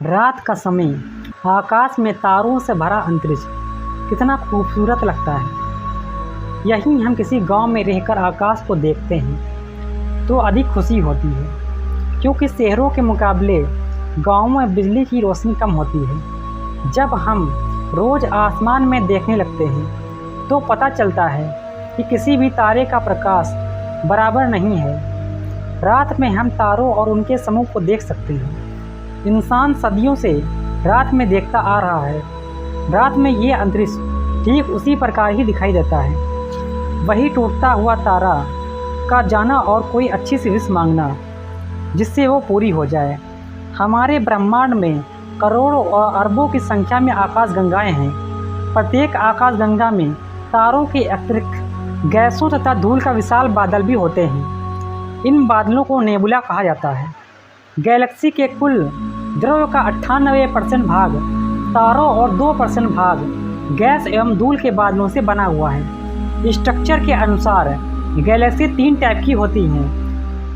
रात का समय, आकाश में तारों से भरा अंतरिक्ष कितना खूबसूरत लगता है। यहीं हम किसी गांव में रहकर आकाश को देखते हैं तो अधिक खुशी होती है, क्योंकि शहरों के मुकाबले गांवों में बिजली की रोशनी कम होती है। जब हम रोज़ आसमान में देखने लगते हैं तो पता चलता है कि किसी भी तारे का प्रकाश बराबर नहीं है। रात में हम तारों और उनके समूह को देख सकते हैं। इंसान सदियों से रात में देखता आ रहा है। रात में ये अंतरिक्ष ठीक उसी प्रकार ही दिखाई देता है। वही टूटता हुआ तारा का जाना और कोई अच्छी सी विश मांगना जिससे वो पूरी हो जाए। हमारे ब्रह्मांड में करोड़ों और अरबों की संख्या में आकाशगंगाएं हैं। प्रत्येक आकाशगंगा में तारों के अतिरिक्त गैसों तथा धूल का विशाल बादल भी होते हैं। इन बादलों को नेबुला कहा जाता है। गैलेक्सी के कुल द्रव्य का 98% भाग तारों और 2% भाग गैस एवं धूल के बादलों से बना हुआ है। स्ट्रक्चर के अनुसार गैलेक्सी 3 टाइप की होती हैं।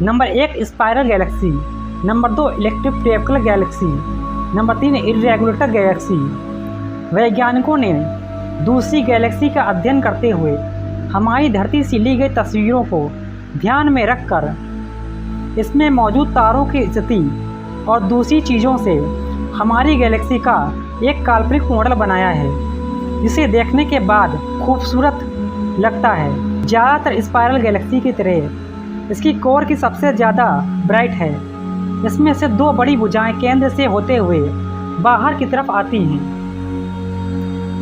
Number 1 spiral Galaxy, number 2 electric Galaxy, number 3 irregular Galaxy. वैज्ञानिकों ने दूसरी गैलेक्सी का अध्ययन करते हुए हमारी धरती से ली गई तस्वीरों को ध्यान में रखकर इसमें मौजूद तारों की स्थिति और दूसरी चीज़ों से हमारी गैलेक्सी का एक काल्पनिक मॉडल बनाया है, जिसे देखने के बाद खूबसूरत लगता है। ज़्यादातर स्पाइरल गैलेक्सी की तरह इसकी कोर की सबसे ज़्यादा ब्राइट है। इसमें से 2 बड़ी भुजाएं केंद्र से होते हुए बाहर की तरफ आती हैं,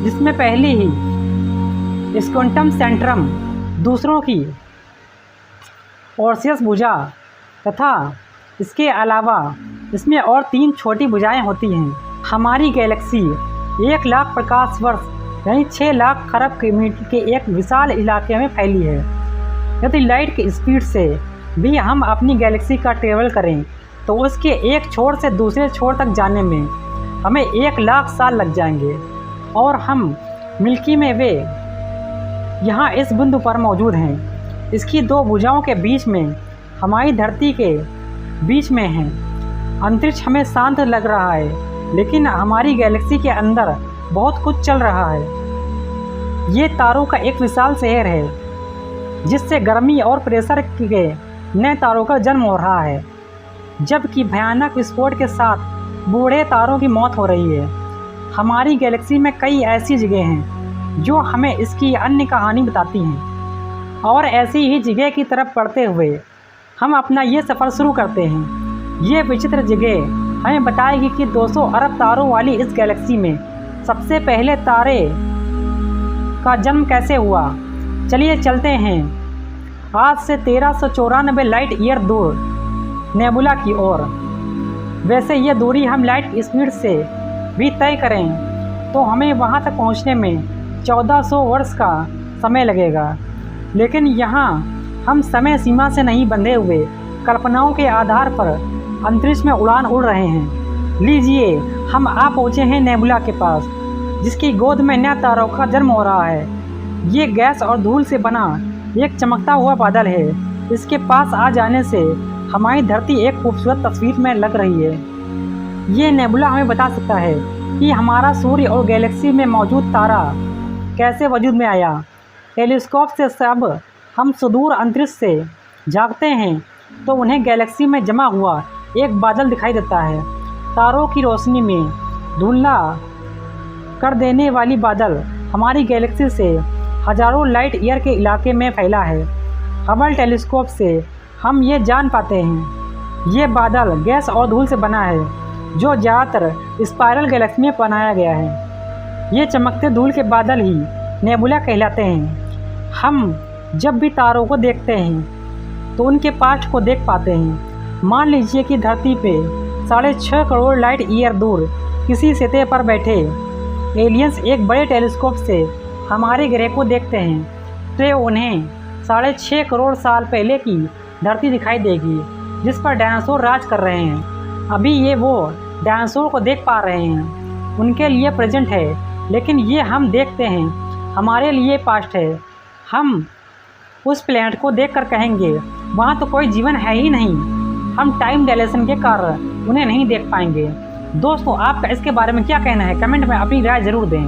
जिसमें पहली ही स्क्विंटम सेंट्रम, दूसरों की ऑर्सियस भुजा तथा इसके अलावा इसमें और 3 छोटी भुजाएं होती हैं। हमारी गैलेक्सी 1 लाख प्रकाश वर्ष यानी 6 लाख खरब किलोमीटर के एक विशाल इलाके में फैली है। यदि लाइट की स्पीड से भी हम अपनी गैलेक्सी का ट्रेवल करें तो उसके एक छोर से दूसरे छोर तक जाने में हमें 1 लाख साल लग जाएंगे। और हम मिल्की वे यहाँ इस बिंदु पर मौजूद हैं। इसकी 2 भुजाओं के बीच में हमारी धरती के बीच में है। अंतरिक्ष हमें शांत लग रहा है, लेकिन हमारी गैलेक्सी के अंदर बहुत कुछ चल रहा है। ये तारों का एक विशाल शहर है, जिससे गर्मी और प्रेशर के नए तारों का जन्म हो रहा है, जबकि भयानक विस्फोट के साथ बूढ़े तारों की मौत हो रही है। हमारी गैलेक्सी में कई ऐसी जगह हैं जो हमें इसकी अन्य कहानी बताती हैं, और ऐसी ही जगह की तरफ बढ़ते हुए हम अपना ये सफ़र शुरू करते हैं। ये विचित्र जगह हमें बताएगी कि 200 अरब तारों वाली इस गैलेक्सी में सबसे पहले तारे का जन्म कैसे हुआ। चलिए चलते हैं आज से 1394 लाइट ईयर दूर नेबुला की ओर। वैसे ये दूरी हम लाइट स्पीड से भी तय करें तो हमें वहाँ तक पहुँचने में 1400 वर्ष का समय लगेगा, लेकिन यहाँ हम समय सीमा से नहीं बंधे हुए कल्पनाओं के आधार पर अंतरिक्ष में उड़ान उड़ रहे हैं। लीजिए, हम आ पहुँचे हैं नेबुला के पास, जिसकी गोद में नए तारों का जन्म हो रहा है। ये गैस और धूल से बना एक चमकता हुआ बादल है। इसके पास आ जाने से हमारी धरती एक खूबसूरत तस्वीर में लग रही है। ये नेबुला हमें बता सकता है कि हमारा सूर्य और गैलेक्सी में मौजूद तारा कैसे वजूद में आया। टेलीस्कोप से सब हम सुदूर अंतरिक्ष से झांकते हैं तो उन्हें गैलेक्सी में जमा हुआ एक बादल दिखाई देता है। तारों की रोशनी में धुंधला कर देने वाली बादल हमारी गैलेक्सी से हजारों लाइट ईयर के इलाके में फैला है। हबल टेलीस्कोप से हम ये जान पाते हैं ये बादल गैस और धूल से बना है, जो ज़्यादातर स्पाइरल गैलेक्सी में बनाया गया है। ये चमकते धूल के बादल ही नेबुला कहलाते हैं। हम जब भी तारों को देखते हैं तो उनके पास्ट को देख पाते हैं। मान लीजिए कि धरती पे 6.5 करोड़ लाइट ईयर दूर किसी सतह पर बैठे एलियंस एक बड़े टेलीस्कोप से हमारे ग्रह को देखते हैं, तो उन्हें 6.5 करोड़ साल पहले की धरती दिखाई देगी, जिस पर डायनासोर राज कर रहे हैं। अभी ये वो डायनासोर को देख पा रहे हैं, उनके लिए प्रेजेंट है, लेकिन ये हम देखते हैं हमारे लिए पास्ट है। हम उस प्लैनेट को देखकर कहेंगे वहाँ तो कोई जीवन है ही नहीं। हम टाइम डायलेशन के कारण उन्हें नहीं देख पाएंगे। दोस्तों आपका इसके बारे में क्या कहना है, कमेंट में अपनी राय ज़रूर दें।